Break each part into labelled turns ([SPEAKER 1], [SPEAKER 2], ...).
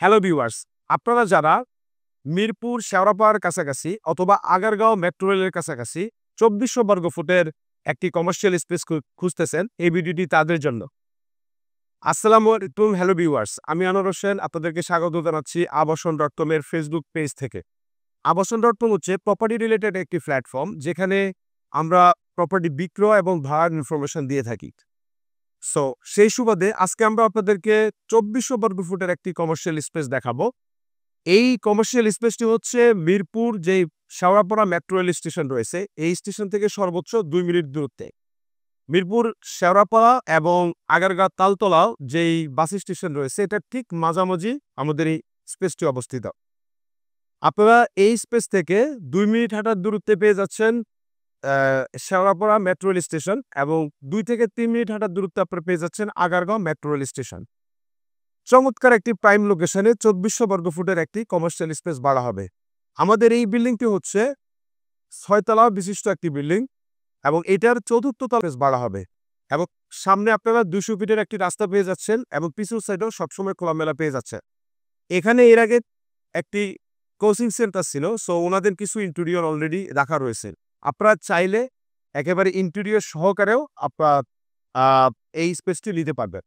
[SPEAKER 1] Hello viewers, আপনারা যারা মিরপুর শেওড়াপাড়ার কাছাকাছি অথবা আগারগাঁও মেট্রো রেলের কাছাকাছি ২৪০০ বর্গফুটের একটি কমার্শিয়াল স্পেস খুঁজতেছেন, এই ভিডিওটি তাদের জন্য। আসসালামু আলাইকুম, হ্যালো ভিউয়ার্স, আমি আনোয়ার হোসেন আপনাদেরকে স্বাগত জানাচ্ছি আবাসন ডট কম এর ফেসবুক পেজ থেকে। আবাসন ডট কম হচ্ছে প্রপার্টি রিলেটেড একটি প্ল্যাটফর্ম, যেখানে আমরা প্রপার্টি বিক্রয় এবং ভাড়ার ইনফরমেশন দিয়ে থাকি। সো সেই সুবাদে আজকে আমরা আপনাদেরকে ২৪০০ বর্গফুটের একটি কমার্শিয়াল স্পেস দেখাবো। এই কমার্শিয়াল স্পেসটি হচ্ছে মিরপুর যেই শেওড়াপাড়া মেট্রো রেল স্টেশন রয়েছে, এই স্টেশন থেকে সর্বোচ্চ ২ মিনিট দূরত্বে। মিরপুর শেওড়াপাড়া এবং আগারগাঁ তালতলা যেই বাস স্টেশন রয়েছে, এটার ঠিক মাঝামাঝি আমাদের এই স্পেসটি অবস্থিত। আপনারা এই স্পেস থেকে ২ মিনিট হাঁটার দূরত্বে পেয়ে যাচ্ছেন শেওড়াপাড়া মেট্রো রেল স্টেশন, এবং ২ থেকে ৩ মিনিট হাঁটার দূরত্বে আপনারা পেয়ে যাচ্ছেন আগারগাঁও মেট্রো রেল স্টেশন। চমৎকার একটি প্রাইম লোকেশনে ২৪০০ বর্গফুটের একটি কমার্শিয়াল স্পেস বাড়া হবে। আমাদের এই বিল্ডিংটি হচ্ছে ৬ তলা বিশিষ্ট একটি বিল্ডিং, এবং এটার চতুর্থ তলা বাড়া হবে। এবং সামনে আপনারা ২০০ ফিটের একটি রাস্তা পেয়ে যাচ্ছেন, এবং পিছুর সাইডেও সবসময় খোলামেলা পেয়ে যাচ্ছে। এখানে এর আগে একটি কোচিং সেন্টার ছিল, সো ওনাদের কিছু ইন্টেরিয়র অলরেডি রাখা রয়েছে। আপনারা চাইলে একেবারে ইন্টেরিয়র সহকারেও আপনারা এই স্পেসটি নিতে পারবেন।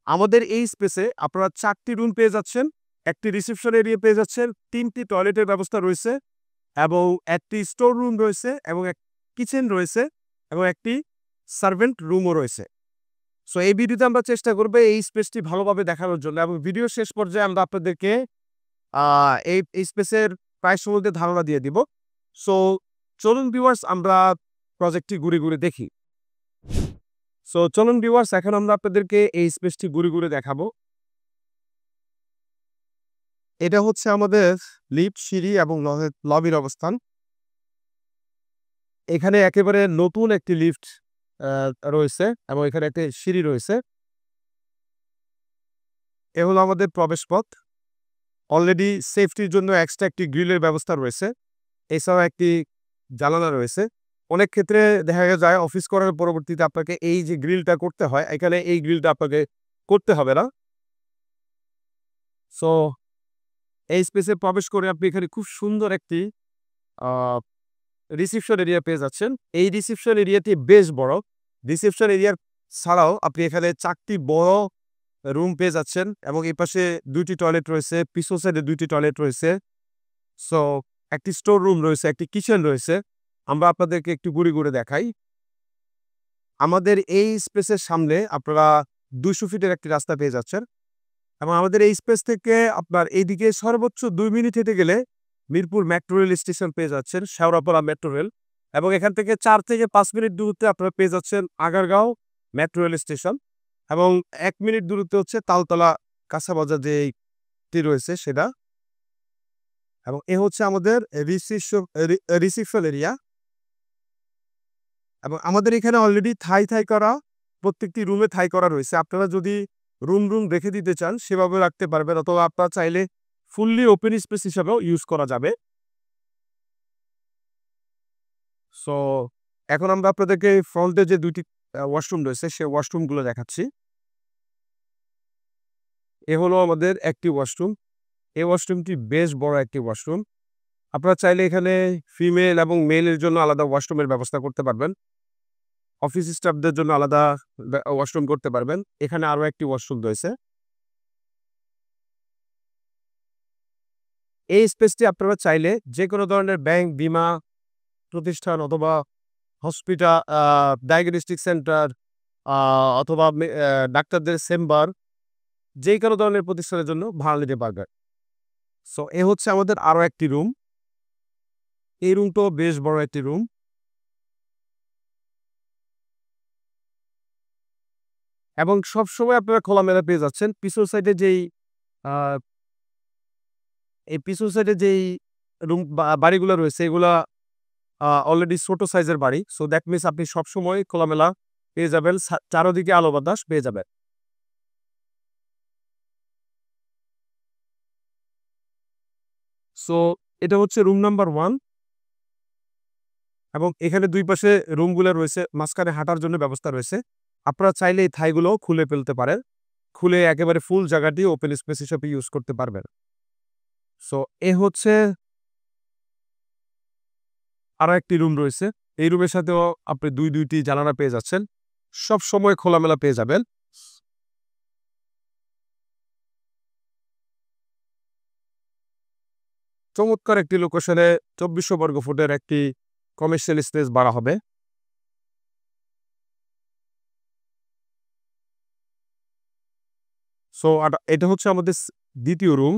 [SPEAKER 1] আমাদের এই স্পেসে আপনারা ৪টি রুম পেয়ে যাচ্ছেন, একটি রিসেপশন এরিয়া পেয়ে যাচ্ছেন, ৩টি টয়লেটের ব্যবস্থা রয়েছে, এবং একটি স্টোর রুম রয়েছে, এবং এক কিচেন রয়েছে, এবং একটি সার্ভেন্ট রুমও রয়েছে। সো এই ভিডিওতে আমরা চেষ্টা করব এই স্পেসটি ভালোভাবে দেখানোর জন্য, এবং ভিডিও শেষ পর্যায়ে আমরা আপনাদেরকে এই স্পেসের প্রাইস সম্বন্ধে ধারণা দিয়ে দিব। সো চলুন ভিউয়ার্স, আমরা প্রজেক্টটি ঘুরে ঘুরে দেখি। সো চলুন ভিউয়ার্স, এখন আমরা আপনাদেরকে এই স্পেসটি ঘুরে ঘুরে দেখাবো। এটা হচ্ছে আমাদের লিফট, সিঁড়ি এবং লবির অবস্থান। এখানে একেবারে নতুন একটি লিফট রয়েছে, এবং এখানে একটি সিঁড়ি রয়েছে। এ হলো আমাদের প্রবেশপথ। অলরেডি সেফটির জন্য এক্সট্রা একটি গ্রিলের ব্যবস্থা রয়েছে। এছাড়াও একটি জানালা রয়েছে। অনেক ক্ষেত্রে দেখা যায় অফিস করার পরবর্তীতে আপনাকে এই যে গ্রিলটা করতে হয়, এখানে এই গ্রিলটা আপনাকে করতে হবে না। সো এই স্পেসে প্রবেশ করে আপনি এখানে খুব সুন্দর একটি রিসেপশন এরিয়া পেয়ে যাচ্ছেন। এই রিসেপশন এরিয়াটি বেশ বড়। রিসেপশন এরিয়ার ছাড়াও আপনি এখানে ৪টি বড় রুম পেয়ে যাচ্ছেন, এবং এই পাশে ২টি টয়লেট রয়েছে, পিছন সাইডে ২টি টয়লেট রয়েছে। সো একটি স্টোর রুম রয়েছে, একটি কিচেন রয়েছে। আমরা আপনাদেরকে একটু ঘুরে ঘুরে দেখাই। আমাদের এই স্পেসের সামনে আপনারা ২০০ ফিটের একটি রাস্তা পেয়ে যাচ্ছেন, এবং আমাদের এই স্পেস থেকে আপনার এইদিকে সর্বোচ্চ ২ মিনিট হেঁটে গেলে মিরপুর মেট্রো রেল স্টেশন পেয়ে যাচ্ছেন, শেওড়াপাড়া মেট্রো রেল। এবং এখান থেকে ৪ থেকে ৫ মিনিট দূরত্বে আপনারা পেয়ে যাচ্ছেন আগারগাঁও মেট্রো রেল স্টেশন, এবং ১ মিনিট দূরত্বে হচ্ছে তালতলা কাঁচাবাজার যেটি রয়েছে সেটা। এবং এ হচ্ছে আমাদের রিসেপশন এরিয়া। এবং আমাদের এখানে অলরেডি থাই করা, প্রত্যেকটি রুমে থাই করা রয়েছে। আপনারা যদি রুম রেখে দিতে চান সেভাবে রাখতে পারবেন, অথবা আপনারা চাইলে ফুললি ওপেন স্পেস হিসাবেও ইউজ করা যাবে। সো এখন আমরা আপনাদেরকে ফ্রন্টে যে ২টি ওয়াশরুম রয়েছে সেই ওয়াশরুমগুলো দেখাচ্ছি। এ হলো আমাদের একটি ওয়াশরুম। এই ওয়াশরুমটি বেশ বড় একটি ওয়াশরুম। আপনারা চাইলে এখানে ফিমেল এবং মেলের জন্য আলাদা ওয়াশরুমের ব্যবস্থা করতে পারবেন। অফিস স্টাফদের জন্য আলাদা ওয়াশরুম করতে পারবেন। এখানে আরো একটি ওয়াশরুম রয়েছে। এই স্পেসটি আপনারা চাইলে যেকোনো ধরনের ব্যাংক, বীমা প্রতিষ্ঠান, অথবা হসপিটাল, ডায়াগনস্টিক সেন্টার, অথবা ডাক্তারদের চেম্বার, যে কোনো ধরনের প্রতিষ্ঠানের জন্য ভাড়া নিতে পারবেন। সো এ হচ্ছে আমাদের আরো একটি রুম। এই রুমটাও বেশ বড় একটি রুম। এবং সবসময় আপনারা খোলামেলা পেয়ে যাচ্ছেন। পিছন সাইডে আ পিছন সাইডে যেই রুম বাড়িগুলো রয়েছে, এগুলা অলরেডি ছোট সাইজের বাড়ি। সো দ্যাট মিনস আপনি সবসময় খোলামেলা পেয়ে যাবেন। চারদিকে আলো বাতাস পেয়ে যাবেন। সো এটা হচ্ছে রুম নাম্বার 1, এবং এখানে ২ পাশে রুমগুলো রয়েছে, মাঝখানে হাঁটার জন্য ব্যবস্থা রয়েছে। আপনারা চাইলে এই থাইগুলোও খুলে ফেলতে পারেন। খুলে একেবারে ফুল জায়গাটি ওপেন স্পেস হিসেবে ইউজ করতে পারবেন। সো এ হচ্ছে আরো একটি রুম রয়েছে। এই রুমের সাথেও আপনি ২টি জানালা পেয়ে যাচ্ছেন। সবসময় খোলামেলা পেয়ে যাবেন। চমৎকার একটি লোকেশনে ২৪০০ বর্গ ফুটের একটি কমার্শিয়াল স্পেস বাড়া হবে। সো এটা হচ্ছে আমাদের দ্বিতীয় রুম।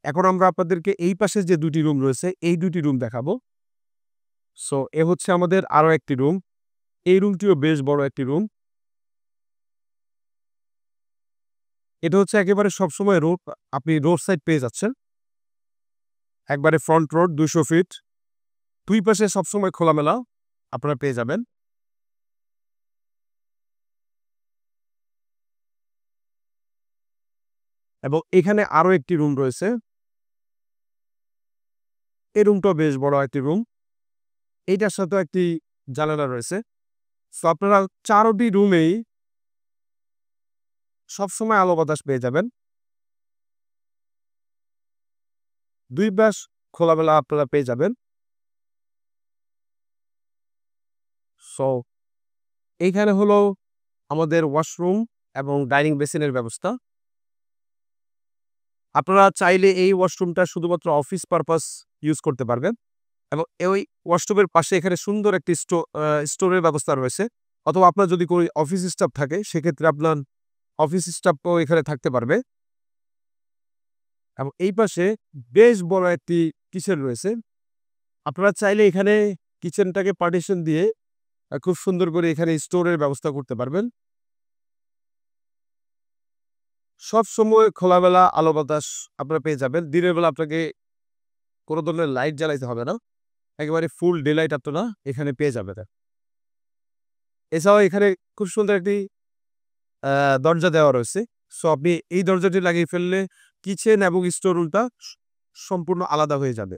[SPEAKER 1] এখন আমরা আপনাদেরকে এই পাশে যে ২টি রুম রয়েছে, এই ২টি রুম দেখাবো। সো এ হচ্ছে আমাদের আরো একটি রুম। এই রুমটিও বেশ বড় একটি রুম। এটা হচ্ছে একেবারে সবসময় আপনি রোড সাইড পেয়ে যাচ্ছেন। একবারে ফ্রন্ট রোড ২০০ ফিট। ২ পাশে সবসময় খোলামেলা আপনারা পেয়ে যাবেন। এবং এখানে আরো একটি রুম রয়েছে। এই রুমটাও বেশ বড় একটি রুম। এইটার সাথেও একটি জানালা রয়েছে। সো আপনারা ৪টি রুমেই সবসময় আলো বাতাস পেয়ে যাবেন। ২ পাশ খোলামেলা আপনারা পেয়ে যাবেন। সো এইখানে হলো আমাদের ওয়াশরুম এবং ডাইনিং বেসিনের ব্যবস্থা। আপনারা চাইলে এই ওয়াশরুমটা শুধুমাত্র অফিস পারপাস ইউজ করতে পারবেন এবং ওই ওয়াশরুমের পাশে এখানে সুন্দর একটি স্টোরের ব্যবস্থা রয়েছে। অথবা আপনার যদি কোনো অফিস স্টাফ থাকে সেক্ষেত্রে আপনার অফিস স্টাফও এখানে থাকতে পারবে। এবং এই পাশে বেশ বড় একটি কিচেন রয়েছে। আপনারা চাইলে এখানে কিচেনটাকে পার্টিশন দিয়ে খুব সুন্দর করে এখানে স্টোরের ব্যবস্থা করতে পারবেন। সবসময় খোলামেলা আলো বাতাস আপনারা পেয়ে যাবেন। দিনের বেলা আপনাকে কোনো ধরনের লাইট জ্বালাইতে হবে না। একেবারে ফুল ডে লাইট আপনারা এখানে পেয়ে যাবেন। এছাড়াও এখানে খুব সুন্দর একটি দরজা দেওয়া রয়েছে। সো আপনি এই দরজাটি লাগিয়ে ফেললে কিচেন এবং স্টোর রুমটা সম্পূর্ণ আলাদা হয়ে যাবে।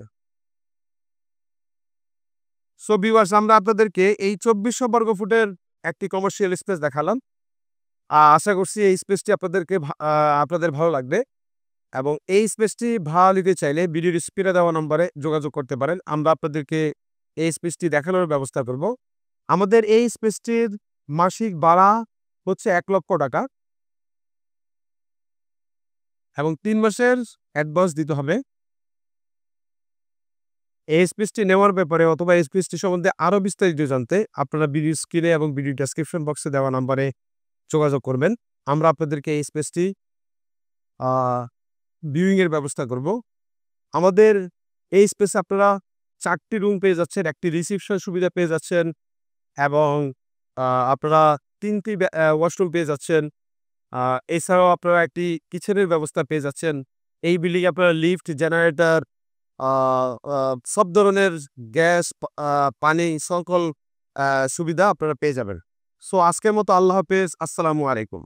[SPEAKER 1] সো ভিউয়ার্স, আমরা আপনাদেরকে এই ২৪০০ বর্গ ফুটের একটি কমার্শিয়াল স্পেস দেখালাম। আশা করছি এই স্পেসটি আপনাদের ভালো লাগবে এবং এই স্পেসটি ভাড়া নিতে চাইলে ভিডিওর স্ক্রিনে দেওয়া নম্বরে যোগাযোগ করতে পারেন। আমরা আপনাদেরকে এই স্পেসটি দেখানোর ব্যবস্থা করব। আমাদের এই স্পেসটির মাসিক ভাড়া হচ্ছে ৳১,০০,০০০ এবং ৩ মাসের অ্যাডভান্স দিতে হবে। এই স্পেসটি নেওয়ার ব্যাপারে অথবা এই স্পেসটি সম্বন্ধে আরো বিস্তারিত জানতে আপনারা ভিডিও স্ক্রিনে এবং ভিডিও ডেসক্রিপশন বক্সে দেওয়া নম্বরে যোগাযোগ করবেন। আমরা আপনাদেরকে এই স্পেসটি আ ভিউইং এর ব্যবস্থা করব। আমাদের এই স্পেসে আপনারা ৪টি রুম পেয়ে যাচ্ছেন, একটি রিসেপশন সুবিধা পেয়ে যাচ্ছেন এবং আ আপনারা ৩টি ওয়াশরুম পেয়ে যাচ্ছেন। আ এছাড়াও আপনারা একটি কিচেনের ব্যবস্থা পেয়ে যাচ্ছেন। এই বিল্ডিং এ আপনারা লিফট, জেনারেটর, আ আ সব ধরনের গ্যাস, পানি সকল সুবিধা আপনারা পেয়ে যাবেন। সো আজকের মতো আল্লাহ হাফেজ। আসসালামু আলাইকুম।